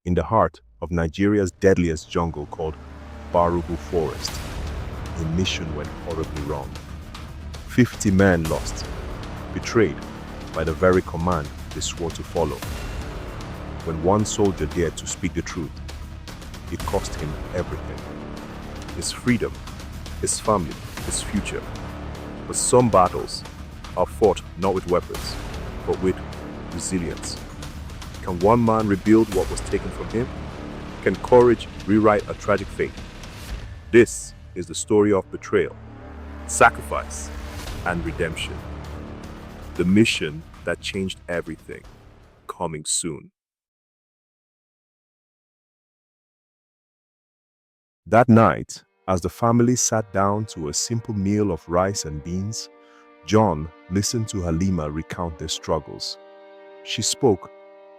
in the heart of Nigeria's deadliest jungle called Barugu Forest. A mission went horribly wrong. 50 men lost, betrayed by the very command they swore to follow. When one soldier dared to speak the truth, it cost him everything. His freedom, his family, his future. But some battles are fought not with weapons, but with resilience. Can one man rebuild what was taken from him? Can courage rewrite a tragic fate? This is the story of betrayal, sacrifice, and redemption. The mission that changed everything, coming soon. That night, as the family sat down to a simple meal of rice and beans, John listened to Halima recount their struggles. She spoke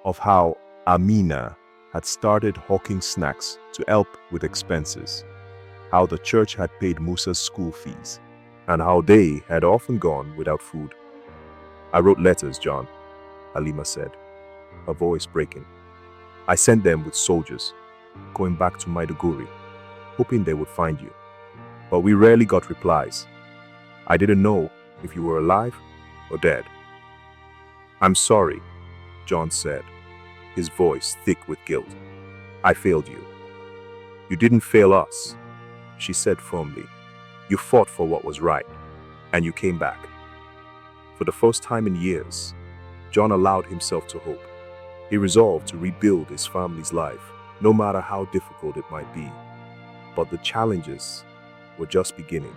of how Amina had started hawking snacks to help with expenses, how the church had paid Musa's school fees, and how they had often gone without food. "I wrote letters, John," Halima said, her voice breaking. "I sent them with soldiers, going back to Maiduguri, hoping they would find you. But we rarely got replies. I didn't know if you were alive or dead." "I'm sorry," John said, his voice thick with guilt. "I failed you." "You didn't fail us," she said firmly. "You fought for what was right, and you came back." For the first time in years, John allowed himself to hope. He resolved to rebuild his family's life, no matter how difficult it might be. But the challenges were just beginning.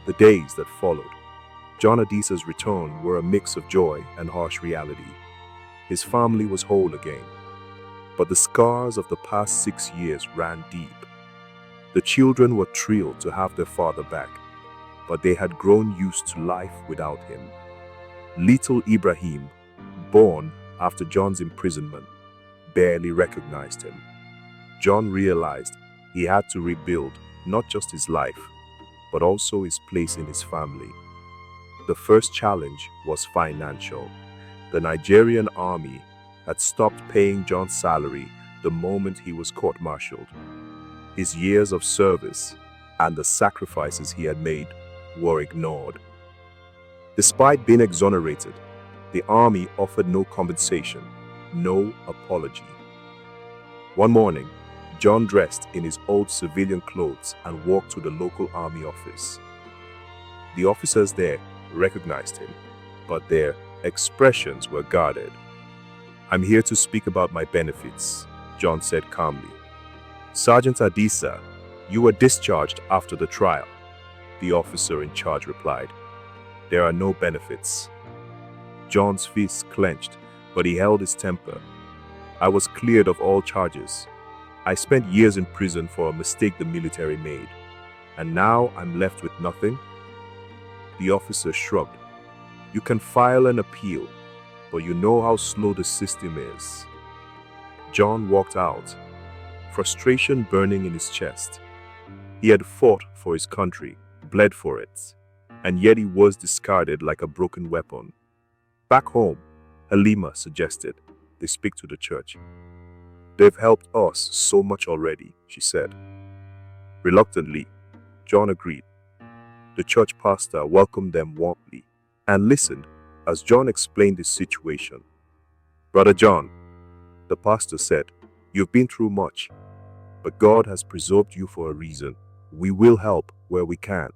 The days that followed, John Adisa's return were a mix of joy and harsh reality. His family was whole again, but the scars of the past 6 years ran deep. The children were thrilled to have their father back, but they had grown used to life without him. Little Ibrahim, born after John's imprisonment, barely recognized him. John realized he had to rebuild not just his life, but also his place in his family. The first challenge was financial. The Nigerian army had stopped paying John's salary the moment he was court-martialed. His years of service and the sacrifices he had made were ignored. Despite being exonerated, the army offered no compensation, no apology. One morning, John dressed in his old civilian clothes and walked to the local army office. The officers there recognized him, but their expressions were guarded. "I'm here to speak about my benefits," John said calmly. "Sergeant Adisa, you were discharged after the trial," the officer in charge replied. "There are no benefits." John's fists clenched, but he held his temper. "I was cleared of all charges. I spent years in prison for a mistake the military made, and now I'm left with nothing?" The officer shrugged. "You can file an appeal, but you know how slow the system is." John walked out, frustration burning in his chest. He had fought for his country, bled for it, and yet he was discarded like a broken weapon. Back home, Halima suggested they speak to the church. "They've helped us so much already," she said. Reluctantly, John agreed. The church pastor welcomed them warmly and listened as John explained his situation. "Brother John," the pastor said, "you've been through much, but God has preserved you for a reason. We will help where we can.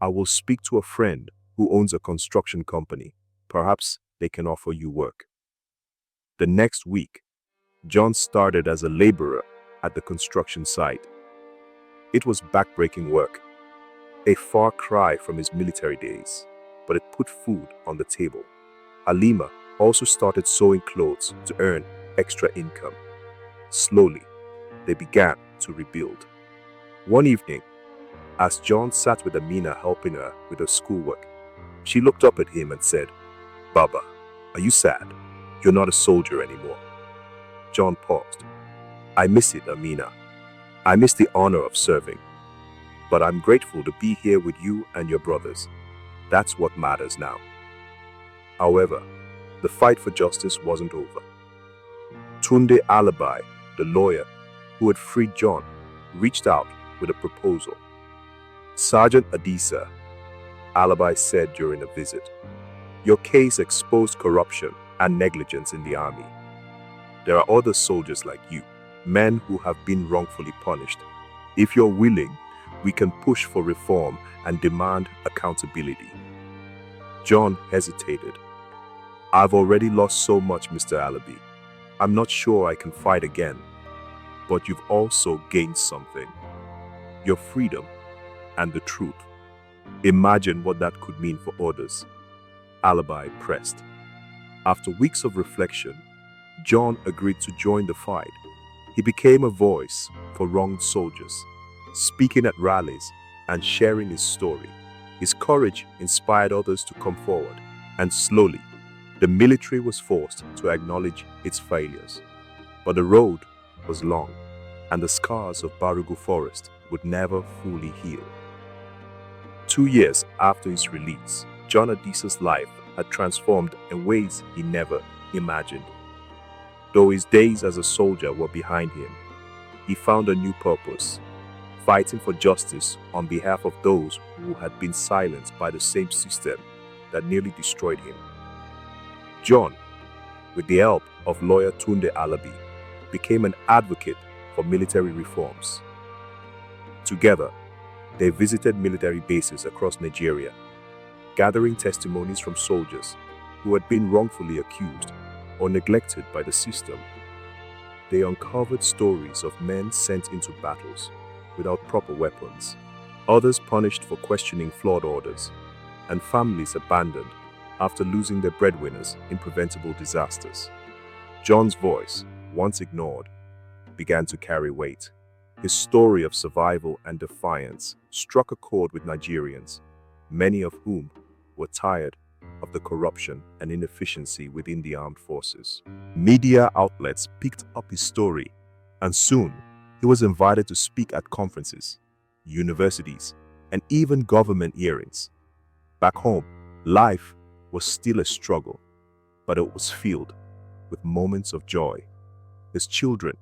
I will speak to a friend who owns a construction company. Perhaps they can offer you work." The next week, John started as a laborer at the construction site. It was backbreaking work, a far cry from his military days, but it put food on the table. Halima also started sewing clothes to earn extra income. Slowly, they began to rebuild. One evening, as John sat with Amina helping her with her schoolwork, she looked up at him and said, "Baba, are you sad? You're not a soldier anymore." John paused. "I miss it, Amina. I miss the honor of serving. But I'm grateful to be here with you and your brothers. That's what matters now." However, the fight for justice wasn't over. Tunde Alibi, the lawyer who had freed John, reached out with a proposal. "Sergeant Adisa," Alibi said during a visit, "your case exposed corruption and negligence in the army. There are other soldiers like you, men who have been wrongfully punished. If you're willing, we can push for reform and demand accountability." John hesitated. "I've already lost so much, Mr. Alabi. I'm not sure I can fight again. But you've also gained something. Your freedom and the truth. Imagine what that could mean for others." Alibi pressed. After weeks of reflection, John agreed to join the fight. He became a voice for wronged soldiers, speaking at rallies and sharing his story. His courage inspired others to come forward, and slowly, the military was forced to acknowledge its failures. But the road was long, and the scars of Barugu forest would never fully heal. 2 years after his release, John Adisa's life had transformed in ways he never imagined. Though his days as a soldier were behind him, he found a new purpose, fighting for justice on behalf of those who had been silenced by the same system that nearly destroyed him. John, with the help of lawyer Tunde Alabi, became an advocate for military reforms. Together, they visited military bases across Nigeria, gathering testimonies from soldiers who had been wrongfully accused or neglected by the system. They uncovered stories of men sent into battles without proper weapons, others punished for questioning flawed orders, and families abandoned after losing their breadwinners in preventable disasters. John's voice, once ignored, began to carry weight. His story of survival and defiance struck a chord with Nigerians, many of whom were tired of the corruption and inefficiency within the armed forces. Media outlets picked up his story, and soon he was invited to speak at conferences, universities, and even government hearings. Back home, life was still a struggle, but it was filled with moments of joy. His children,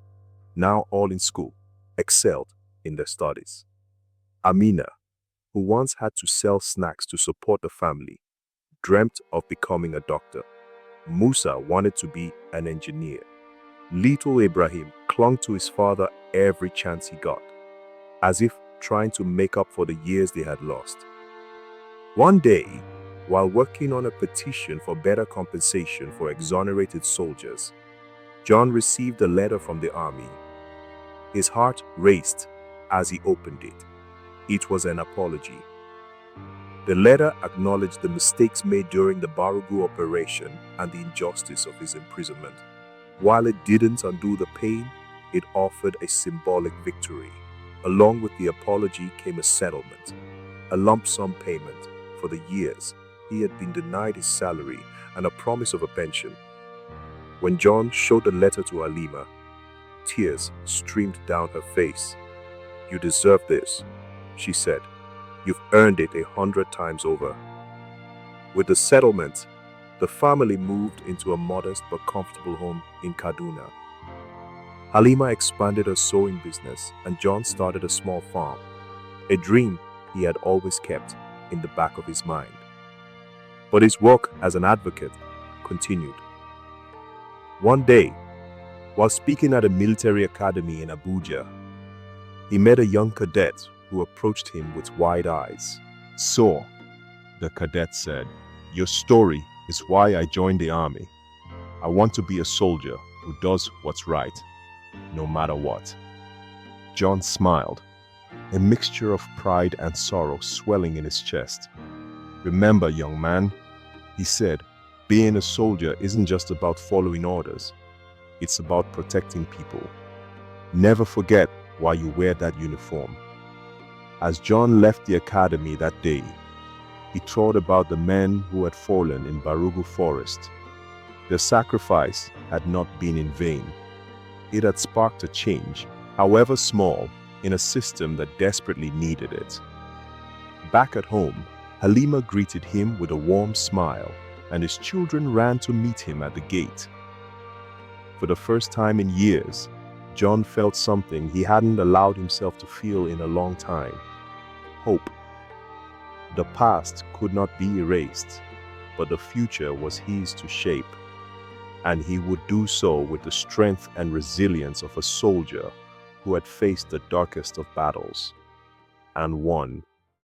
now all in school, excelled in their studies. Amina, who once had to sell snacks to support the family, dreamt of becoming a doctor. Musa wanted to be an engineer. Little Ibrahim clung to his father every chance he got, as if trying to make up for the years they had lost. One day, while working on a petition for better compensation for exonerated soldiers, John received a letter from the army. His heart raced as he opened it. It was an apology. The letter acknowledged the mistakes made during the Barugu operation and the injustice of his imprisonment. While it didn't undo the pain, it offered a symbolic victory. Along with the apology came a settlement, a lump sum payment for the years he had been denied his salary and a promise of a pension. When John showed the letter to Halima, tears streamed down her face. "You deserve this," she said. "You've earned it 100 times over." With the settlement, the family moved into a modest but comfortable home in Kaduna. Halima expanded her sewing business and John started a small farm, a dream he had always kept in the back of his mind. But his work as an advocate continued. One day, while speaking at a military academy in Abuja, he met a young cadet who approached him with wide eyes. "So," the cadet said, "your story is why I joined the army. I want to be a soldier who does what's right, no matter what." John smiled, a mixture of pride and sorrow swelling in his chest. "Remember, young man," he said, "being a soldier isn't just about following orders. It's about protecting people. Never forget why you wear that uniform." As John left the academy that day, he thought about the men who had fallen in Barugu forest. Their sacrifice had not been in vain. It had sparked a change, however small, in a system that desperately needed it. Back at home, Halima greeted him with a warm smile, and his children ran to meet him at the gate. For the first time in years, John felt something he hadn't allowed himself to feel in a long time: hope. The past could not be erased, but the future was his to shape, and he would do so with the strength and resilience of a soldier who had faced the darkest of battles and won.